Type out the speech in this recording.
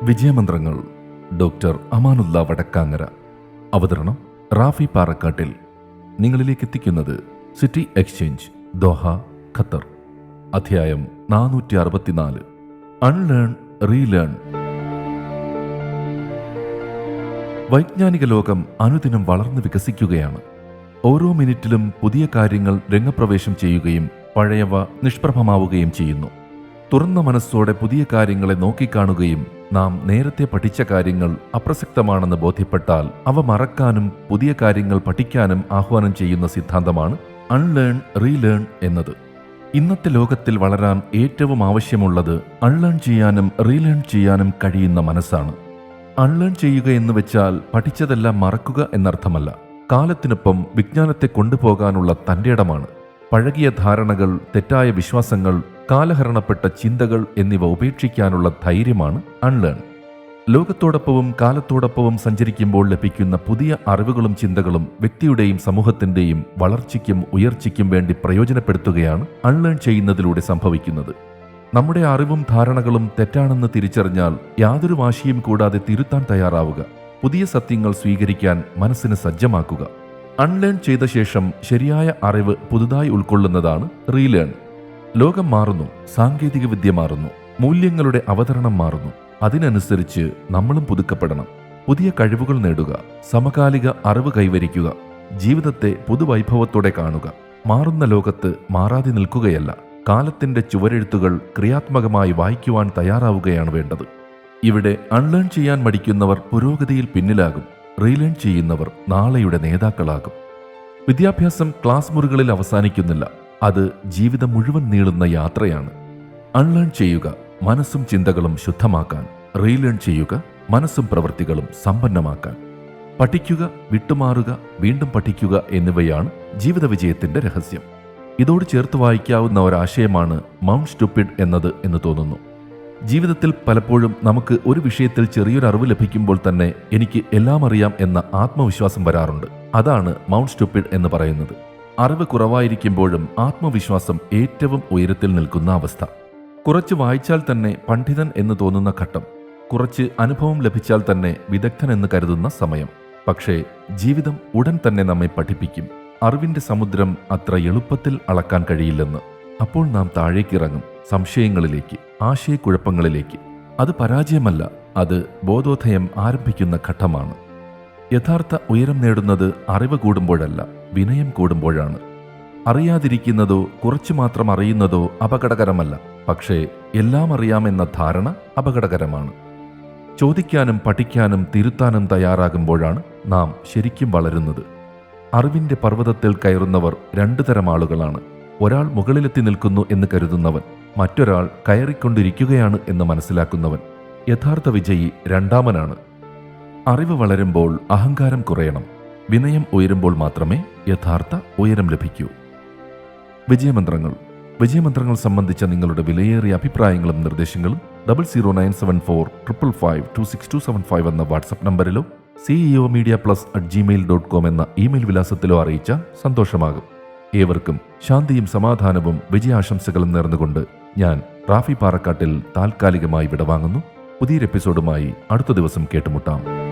വിജയമന്ത്രങ്ങൾ doctor Amanullah Vadakkangara. അവതരണം റാഫി പാറക്കാട്ടിൽ. നിങ്ങളിലേക്ക് എത്തിക്കുന്നത് സിറ്റി എക്സ്ചേഞ്ച്, ദോഹ, ഖത്തർ. അധ്യായം 464. Unlearn, relearn. വൈജ്ഞാനിക ലോകം അനുദിനം വളർന്നു വികസിക്കുകയാണ്. ഓരോ മിനിറ്റിലും പുതിയ കാര്യങ്ങൾ രംഗപ്രവേശം ചെയ്യുകയും പഴയവ നിഷ്പ്രഭമാവുകയും ചെയ്യുന്നു. തുറന്ന മനസ്സോടെ പുതിയ കാര്യങ്ങളെ നോക്കിക്കാണുകയും നാം നേരത്തെ പഠിച്ച കാര്യങ്ങൾ അപ്രസക്തമാണെന്ന് ബോധ്യപ്പെട്ടാൽ അവ മറക്കാനും പുതിയ കാര്യങ്ങൾ പഠിക്കാനും ആഹ്വാനം ചെയ്യുന്ന സിദ്ധാന്തമാണ് അൺലേൺ, റീലേൺ എന്നത്. ഇന്നത്തെ ലോകത്തിൽ വളരാൻ ഏറ്റവും ആവശ്യമുള്ളത് അൺലേൺ ചെയ്യാനും റീലേൺ ചെയ്യാനും കഴിയുന്ന മനസ്സാണ്. അൺലേൺ ചെയ്യുക എന്ന് വെച്ചാൽ പഠിച്ചതെല്ലാം മറക്കുക എന്നർത്ഥമല്ല. കാലത്തിനൊപ്പം വിജ്ഞാനത്തെ കൊണ്ടുപോകാനുള്ള തൻ്റെ ഇടമാണ്. പഴകിയ ധാരണകൾ, തെറ്റായ വിശ്വാസങ്ങൾ, കാലഹരണപ്പെട്ട ചിന്തകൾ എന്നിവ ഉപേക്ഷിക്കാനുള്ള ധൈര്യമാണ് അൺലേൺ. ലോകത്തോടൊപ്പവും കാലത്തോടൊപ്പവും സഞ്ചരിക്കുമ്പോൾ ലഭിക്കുന്ന പുതിയ അറിവുകളും ചിന്തകളും വ്യക്തിയുടെയും സമൂഹത്തിൻ്റെയും വളർച്ചയ്ക്കും ഉയർച്ചയ്ക്കും വേണ്ടി പ്രയോജനപ്പെടുത്തുകയാണ് അൺലേൺ ചെയ്യുന്നതിലൂടെ സംഭവിക്കുന്നത്. നമ്മുടെ അറിവും ധാരണകളും തെറ്റാണെന്ന് തിരിച്ചറിഞ്ഞാൽ യാതൊരു വാശിയും കൂടാതെ തിരുത്താൻ തയ്യാറാവുക. പുതിയ സത്യങ്ങൾ സ്വീകരിക്കാൻ മനസ്സിനെ സജ്ജമാക്കുക. അൺലേൺ ചെയ്ത ശേഷം ശരിയായ അറിവ് പുതുതായി ഉൾക്കൊള്ളുന്നതാണ് റീലേൺ. ലോകം മാറുന്നു, സാങ്കേതികവിദ്യ മാറുന്നു, മൂല്യങ്ങളുടെ അവതരണം മാറുന്നു. അതിനനുസരിച്ച് നമ്മളും പുതുക്കപ്പെടണം. പുതിയ കഴിവുകൾ നേടുക, സമകാലിക അറിവ് കൈവരിക്കുക, ജീവിതത്തെ പുതുവൈഭവത്തോടെ കാണുക. മാറുന്ന ലോകത്ത് മാറാതെ നിൽക്കുകയല്ല, കാലത്തിന്റെ ചുവരെഴുത്തുകൾ ക്രിയാത്മകമായി വായിക്കുവാൻ തയ്യാറാവുകയാണ് വേണ്ടത്. ഇവിടെ അൺലേൺ ചെയ്യാൻ മടിക്കുന്നവർ പുരോഗതിയിൽ പിന്നിലാകും. റീലേൺ ചെയ്യുന്നവർ നാളെയുടെ നേതാക്കളാകും. വിദ്യാഭ്യാസം ക്ലാസ് മുറികളിൽ അവസാനിക്കുന്നില്ല. അത് ജീവിതം മുഴുവൻ നീളുന്ന യാത്രയാണ്. അൺലേൺ ചെയ്യുക, മനസ്സും ചിന്തകളും ശുദ്ധമാക്കാൻ. റീലേൺ ചെയ്യുക, മനസ്സും പ്രവൃത്തികളും സമ്പന്നമാക്കാൻ. പഠിക്കുക, വിട്ടുമാറുക, വീണ്ടും പഠിക്കുക എന്നിവയാണ് ജീവിത വിജയത്തിന്റെ രഹസ്യം. ഇതോട് ചേർത്ത് വായിക്കാവുന്ന ഒരാശയമാണ് മൗണ്ട് സ്റ്റുപ്പിഡ് എന്നത് എന്ന് തോന്നുന്നു. ജീവിതത്തിൽ പലപ്പോഴും നമുക്ക് ഒരു വിഷയത്തിൽ ചെറിയൊരു അറിവ് ലഭിക്കുമ്പോൾ തന്നെ എനിക്ക് എല്ലാം അറിയാം എന്ന ആത്മവിശ്വാസം വരാറുണ്ട്. അതാണ് മൗണ്ട് സ്റ്റുപ്പിഡ് എന്ന് പറയുന്നത്. അറിവ് കുറവായിരിക്കുമ്പോഴും ആത്മവിശ്വാസം ഏറ്റവും ഉയരത്തിൽ നിൽക്കുന്ന അവസ്ഥ. കുറച്ച് വായിച്ചാൽ തന്നെ പണ്ഡിതൻ എന്ന് തോന്നുന്ന ഘട്ടം. കുറച്ച് അനുഭവം ലഭിച്ചാൽ തന്നെ വിദഗ്ധൻ എന്ന് കരുതുന്ന സമയം. പക്ഷേ ജീവിതം ഉടൻ തന്നെ നമ്മെ പഠിപ്പിക്കും. അറിവിന്റെ സമുദ്രം അത്ര എളുപ്പത്തിൽ അളക്കാൻ കഴിയില്ലെന്ന്. അപ്പോൾ നാം താഴേക്കിറങ്ങും, സംശയങ്ങളിലേക്ക്, ആശയക്കുഴപ്പങ്ങളിലേക്ക്. അത് പരാജയമല്ല, അത് ബോധോദയം ആരംഭിക്കുന്ന ഘട്ടമാണ്. യഥാർത്ഥ ഉയരം നേടുന്നത് അറിവ് കൂടുമ്പോഴല്ല, വിനയം കൂടുമ്പോഴാണ്. അറിയാതിരിക്കുന്നതോ കുറച്ചു മാത്രം അറിയുന്നതോ അപകടകരമല്ല, പക്ഷേ എല്ലാം അറിയാമെന്ന ധാരണ അപകടകരമാണ്. ചോദിക്കാനും പഠിക്കാനും തിരുത്താനും തയ്യാറാകുമ്പോഴാണ് നാം ശരിക്കും വളരുന്നത്. അറിവിന്റെ പർവ്വതത്തിൽ കയറുന്നവർ രണ്ടു തരം ആളുകളാണ്. ഒരാൾ മുകളിലെത്തി നിൽക്കുന്നു എന്ന് കരുതുന്നവൻ, മറ്റൊരാൾ കയറിക്കൊണ്ടിരിക്കുകയാണ് എന്ന് മനസ്സിലാക്കുന്നവൻ. യഥാർത്ഥ വിജയി രണ്ടാമനാണ്. അറിവ് വളരുമ്പോൾ അഹങ്കാരം കുറയണം. വിനയം ഉയരുമ്പോൾ മാത്രമേ യഥാർത്ഥ ഉയരം ലഭിക്കൂ. വിജയമന്ത്രങ്ങൾ സംബന്ധിച്ച നിങ്ങളുടെ വിലയേറിയ അഭിപ്രായങ്ങളും നിർദ്ദേശങ്ങളും 0097455526275 എന്ന വാട്സപ്പ് നമ്പറിലോ ceomedia+@gmail.com എന്ന ഇമെയിൽ വിലാസത്തിലോ അറിയിച്ചാൽ സന്തോഷമാകും. ഏവർക്കും ശാന്തിയും സമാധാനവും വിജയാശംസകളും നേർന്നുകൊണ്ട് ഞാൻ റാഫി പാറക്കാട്ടിൽ താൽക്കാലികമായി വിടവാങ്ങുന്നു. പുതിയൊരു എപ്പിസോഡുമായി അടുത്ത ദിവസം കേട്ടുമുട്ടാം.